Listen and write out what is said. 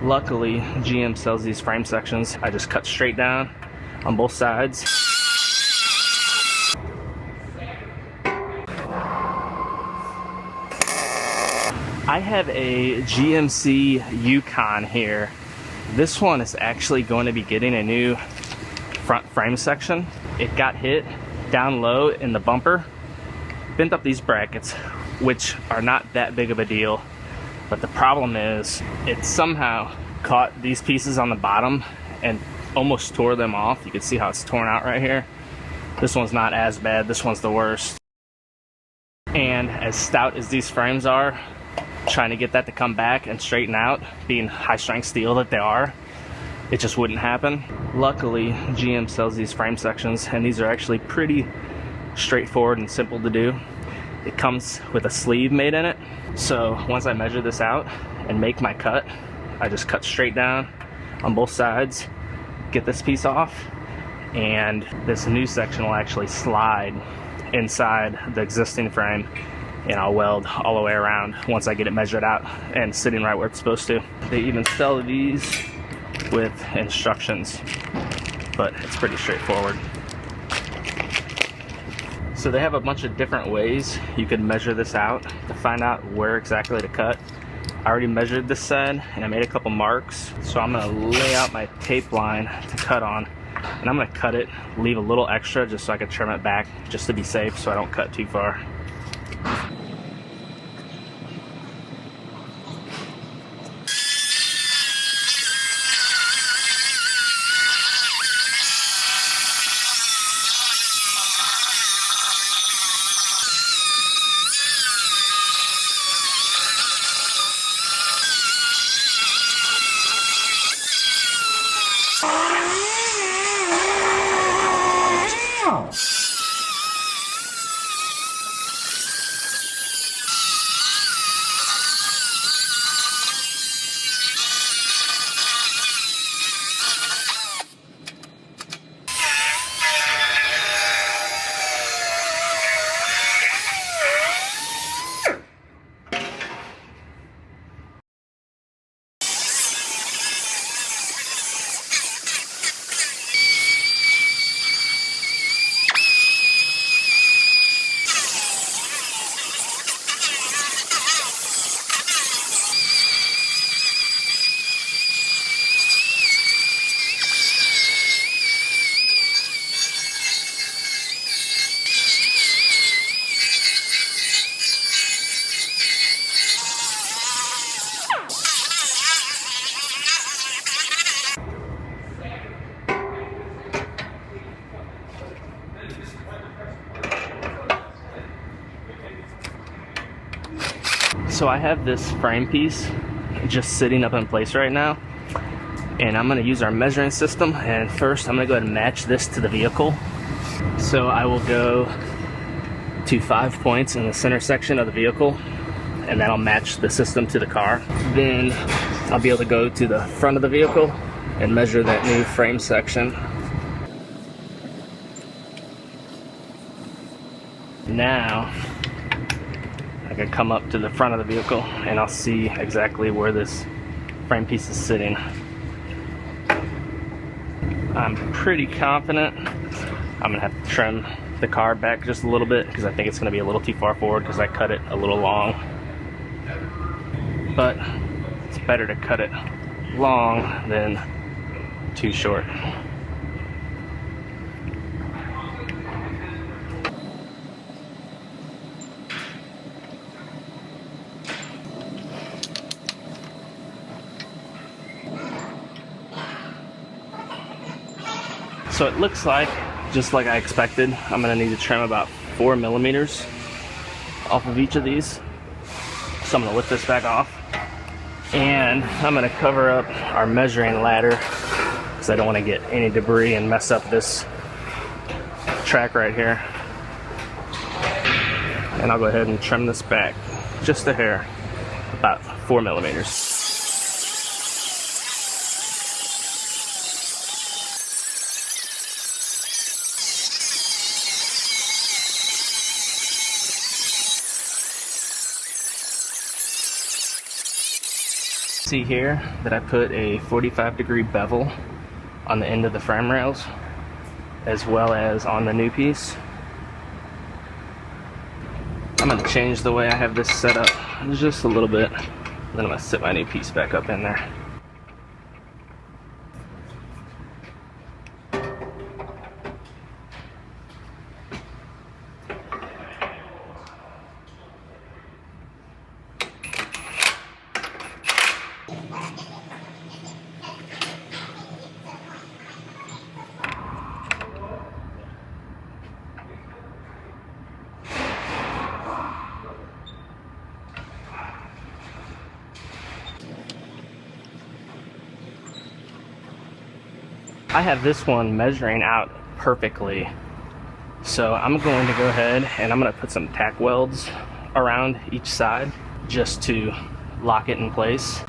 Luckily, GM sells these frame sections. I just cut straight down on both sides. I have a GMC Yukon here. This one is actually going to be getting a new front frame section. It got hit down low in the bumper, bent up these brackets, which are not that big of a deal. But the problem is it somehow caught these pieces on the bottom and almost tore them off. You can see how it's torn out right here. This one's not as bad. This one's the worst. And as stout as these frames are, trying to get that to come back and straighten out, being high strength steel that they are, it just wouldn't happen. Luckily, GM sells these frame sections, and these are actually pretty straightforward and simple to do. It comes with a sleeve made in it. So once I measure this out and make my cut, I just cut straight down on both sides, get this piece off, and this new section will actually slide inside the existing frame, and I'll weld all the way around once I get it measured out and sitting right where it's supposed to. They even sell these with instructions, but it's pretty straightforward. So they have a bunch of different ways you could measure this out to find out where exactly to cut. I already measured this side and I made a couple marks, so I'm gonna lay out my tape line to cut on, and I'm gonna cut it, leave a little extra just so I can trim it back just to be safe so I don't cut too far. So I have this frame piece just sitting up in place right now, and I'm gonna use our measuring system, and first I'm gonna go ahead and match this to the vehicle. So I will go to 5 points in the center section of the vehicle, and that'll match the system to the car. Then I'll be able to go to the front of the vehicle and measure that new frame section. Now I can come up to the front of the vehicle and I'll see exactly where this frame piece is sitting. I'm pretty confident I'm gonna have to trim the car back just a little bit because I think it's gonna be a little too far forward because I cut it a little long. But it's better to cut it long than too short. So it looks like, just like I expected, I'm gonna need to trim about 4 millimeters off of each of these. So I'm gonna lift this back off, and I'm gonna cover up our measuring ladder because I don't want to get any debris and mess up this track right here. And I'll go ahead and trim this back just a hair, about 4 millimeters. see here that I put a 45-degree bevel on the end of the frame rails as well as on the new piece. I'm going to change the way I have this set up just a little bit, then I'm going to set my new piece back up in there. I have this one measuring out perfectly, so I'm going to go ahead and I'm going to put some tack welds around each side just to lock it in place.